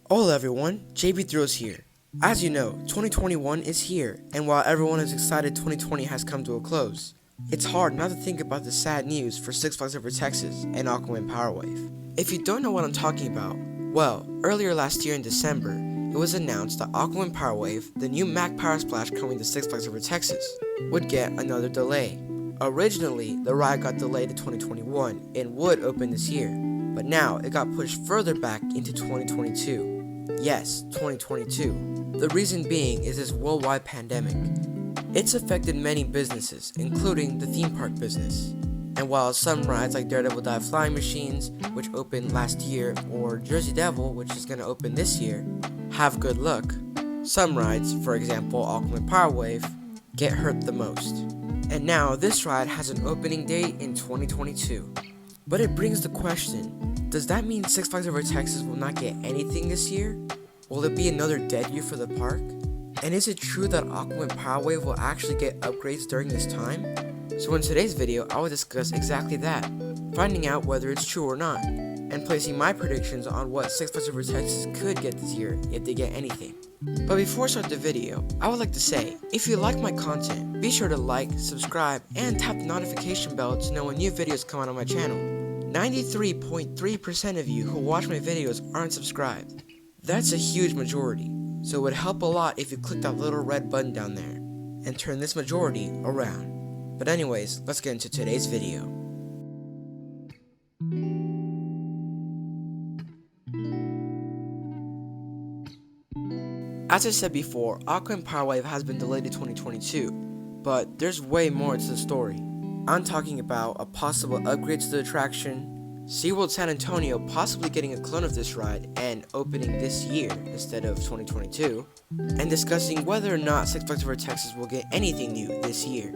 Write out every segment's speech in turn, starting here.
Hello everyone, JB Thrills here. As you know, 2021 is here, and while everyone is excited 2020 has come to a close, it's hard not to think about the sad news for Six Flags Over Texas and Aquaman Powerwave. If you don't know what I'm talking about, well, earlier last year in December, it was announced that Aquaman Powerwave, the new Mac Power Splash coming to Six Flags Over Texas, would get another delay. Originally, the ride got delayed to 2021 and would open this year, but now it got pushed further back into 2022. Yes, 2022. The reason being is this worldwide pandemic. It's affected many businesses, including the theme park business. And while some rides like Daredevil Dive Flying Machines, which opened last year, or Jersey Devil, which is going to open this year, have good luck, some rides, for example Aquaman Powerwave, get hurt the most. And now this ride has an opening date in 2022. But it brings the question, does that mean Six Flags Over Texas will not get anything this year? Will it be another dead year for the park? And is it true that Aquaman Powerwave will actually get upgrades during this time? So in today's video, I will discuss exactly that, finding out whether it's true or not, and placing my predictions on what Six Flags Over Texas could get this year if they get anything. But before I start the video, I would like to say, if you like my content, be sure to like, subscribe, and tap the notification bell to know when new videos come out on my channel. 93.3% of you who watch my videos aren't subscribed. That's a huge majority, so it would help a lot if you click that little red button down there and turn this majority around. But anyways, let's get into today's video. As I said before, Aquaman Powerwave has been delayed to 2022, but there's way more to the story. I'm talking about a possible upgrade to the attraction, SeaWorld San Antonio possibly getting a clone of this ride and opening this year instead of 2022, and discussing whether or not Six Flags Over Texas will get anything new this year.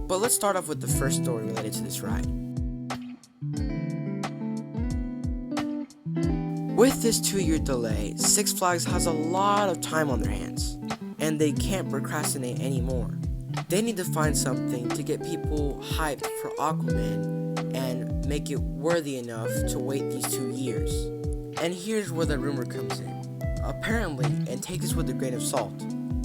But let's start off with the first story related to this ride. With this 2-year delay, Six Flags has a lot of time on their hands, and they can't procrastinate anymore. They need to find something to get people hyped for Aquaman and make it worthy enough to wait these 2 years. And here's where the rumor comes in. Apparently, and take this with a grain of salt,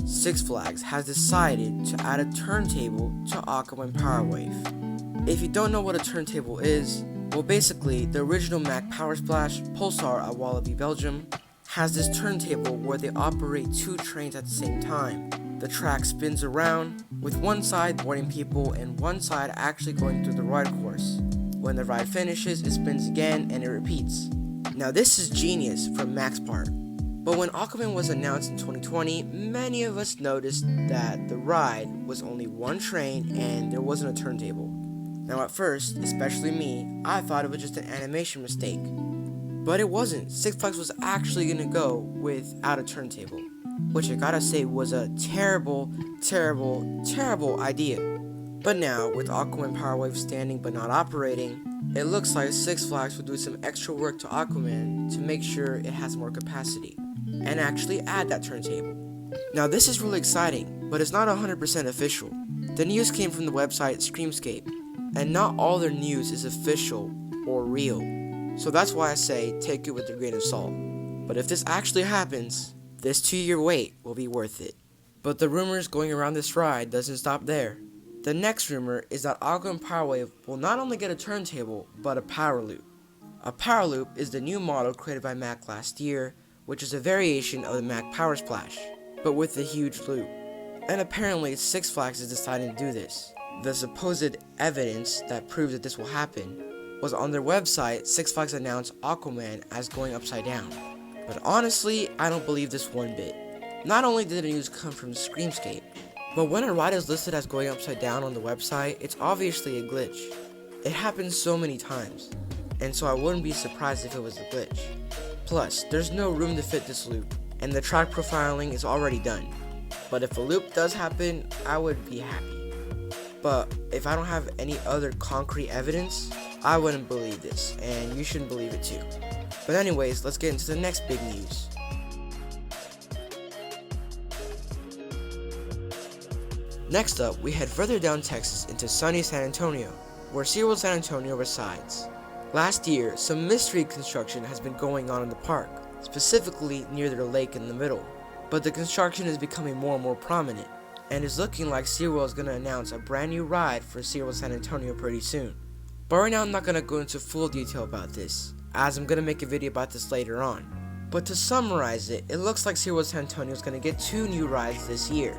Six Flags has decided to add a turntable to Aquaman Powerwave. If you don't know what a turntable is, well basically, the original Mac Power Splash, Pulsar at Wallaby, Belgium, has this turntable where they operate 2 trains at the same time. The track spins around, with one side boarding people and one side actually going through the ride course. When the ride finishes, it spins again and it repeats. Now this is genius from Mac's part. But when Aquaman was announced in 2020, many of us noticed that the ride was only one train and there wasn't a turntable. Now at first, especially me, I thought it was just an animation mistake. But it wasn't. Six Flags was actually gonna go without a turntable, which I gotta say was a terrible idea. But now, with Aquaman Powerwave standing but not operating, it looks like Six Flags will do some extra work to Aquaman to make sure it has more capacity, and actually add that turntable. Now this is really exciting, but it's not 100% official. The news came from the website Screamscape, and not all their news is official or real. So that's why I say take it with a grain of salt. But if this actually happens, this 2-year wait will be worth it. But the rumors going around this ride doesn't stop there. The next rumor is that Aquaman Powerwave will not only get a turntable, but a power loop. A power loop is the new model created by Mac last year, which is a variation of the Mac Power Splash, but with a huge loop. And apparently Six Flags is deciding to do this. The supposed evidence that proves that this will happen was on their website. Six Flags announced Aquaman as going upside down. But honestly, I don't believe this one bit. Not only did the news come from Screamscape, but when a ride is listed as going upside down on the website, it's obviously a glitch. It happens so many times, and so I wouldn't be surprised if it was a glitch. Plus, there's no room to fit this loop, and the track profiling is already done. But if a loop does happen, I would be happy. But if I don't have any other concrete evidence, I wouldn't believe this, and you shouldn't believe it too. But anyways, let's get into the next big news. Next up, we head further down Texas into sunny San Antonio, where SeaWorld San Antonio resides. Last year, some mystery construction has been going on in the park, specifically near their lake in the middle. But the construction is becoming more and more prominent, and it's looking like SeaWorld is going to announce a brand new ride for SeaWorld San Antonio pretty soon. But right now I'm not going to go into full detail about this, as I'm going to make a video about this later on. But to summarize it, it looks like SeaWorld San Antonio is going to get 2 new rides this year.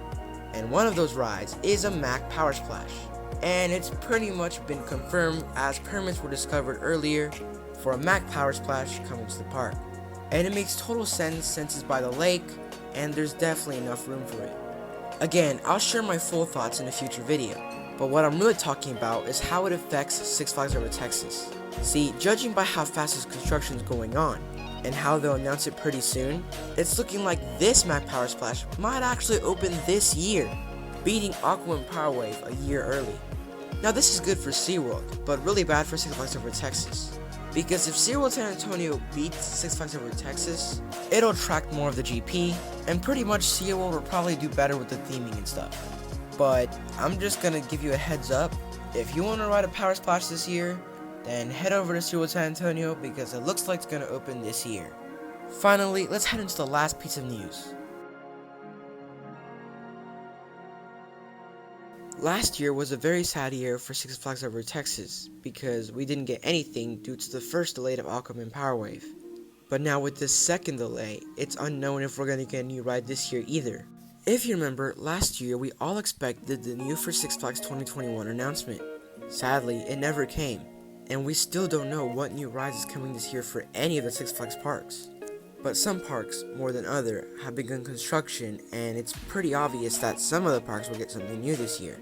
And one of those rides is a Mack Power Splash. And it's pretty much been confirmed as permits were discovered earlier for a Mack Power Splash coming to the park. And it makes total sense since it's by the lake, and there's definitely enough room for it. Again, I'll share my full thoughts in a future video, but what I'm really talking about is how it affects Six Flags Over Texas. See, judging by how fast this construction is going on, and how they'll announce it pretty soon, it's looking like this Mack Power Splash might actually open this year, beating Aquaman Powerwave a year early. Now this is good for SeaWorld, but really bad for Six Flags Over Texas. Because if SeaWorld San Antonio beats Six Flags Over Texas, it'll attract more of the GP, and pretty much SeaWorld will probably do better with the theming and stuff. But I'm just gonna give you a heads up, if you want to ride a Power Splash this year, then head over to SeaWorld San Antonio because it looks like it's gonna open this year. Finally, let's head into the last piece of news. Last year was a very sad year for Six Flags Over Texas because we didn't get anything due to the first delay of Aquaman Powerwave. But now with this second delay, it's unknown if we're going to get a new ride this year either. If you remember, last year we all expected the new for Six Flags 2021 announcement. Sadly, it never came, and we still don't know what new rides is coming this year for any of the Six Flags parks. But some parks, more than other, have begun construction, and it's pretty obvious that some of the parks will get something new this year.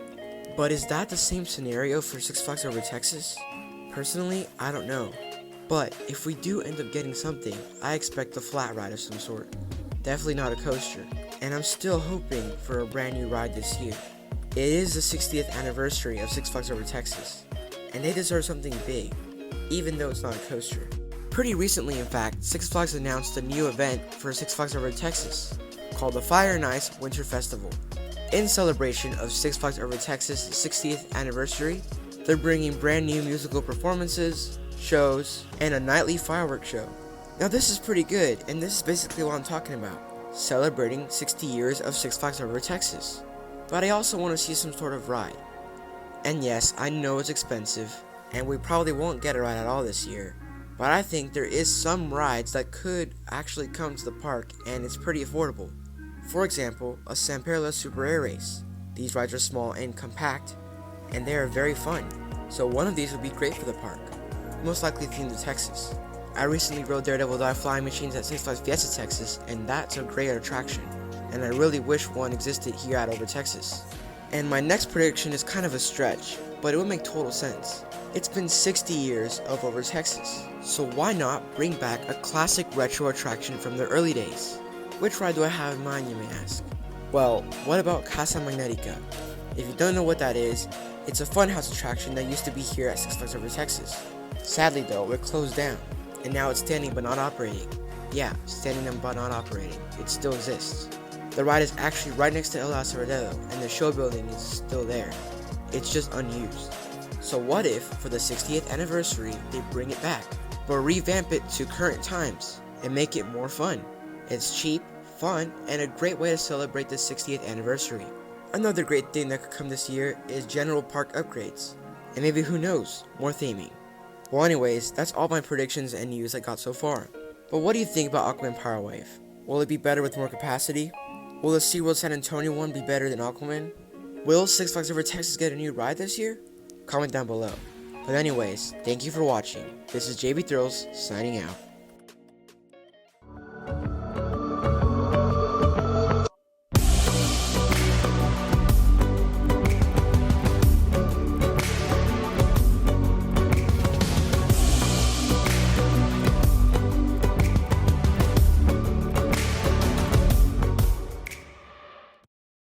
But is that the same scenario for Six Flags Over Texas? Personally, I don't know. But if we do end up getting something, I expect a flat ride of some sort. Definitely not a coaster. And I'm still hoping for a brand new ride this year. It is the 60th anniversary of Six Flags Over Texas, and they deserve something big, even though it's not a coaster. Pretty recently, in fact, Six Flags announced a new event for Six Flags Over Texas, called the Fire and Ice Winter Festival. In celebration of Six Flags Over Texas' 60th anniversary, they're bringing brand new musical performances, shows, and a nightly fireworks show. Now this is pretty good, and this is basically what I'm talking about, celebrating 60 years of Six Flags Over Texas. But I also want to see some sort of ride. And yes, I know it's expensive, and we probably won't get a ride at all this year, but I think there is some rides that could actually come to the park, and it's pretty affordable. For example, a Samperla Super Air Race. These rides are small and compact, and they are very fun, so one of these would be great for the park, most likely themed to Texas. I recently rode Daredevil Dive flying machines at Six Flags Fiesta Texas, and that's a great attraction, and I really wish one existed here at Over Texas. And my next prediction is kind of a stretch, but it would make total sense. It's been 60 years of Over Texas, so why not bring back a classic retro attraction from the early days? Which ride do I have in mind, you may ask? Well, what about Casa Magnetica? If you don't know what that is, it's a funhouse attraction that used to be here at Six Flags Over Texas. Sadly though, it closed down, and now it's standing but not operating. Yeah, standing but not operating. It still exists. The ride is actually right next to El Lazaredo, and the show building is still there. It's just unused. So what if, for the 60th anniversary, they bring it back, but revamp it to current times, and make it more fun? It's cheap, fun, and a great way to celebrate the 60th anniversary. Another great thing that could come this year is general park upgrades, and maybe, who knows, more theming. Well anyways, that's all my predictions and news I got so far. But what do you think about Aquaman Powerwave? Will it be better with more capacity? Will the SeaWorld San Antonio one be better than Aquaman? Will Six Flags Over Texas get a new ride this year? Comment down below. But anyways, thank you for watching. This is JB Thrills, signing out.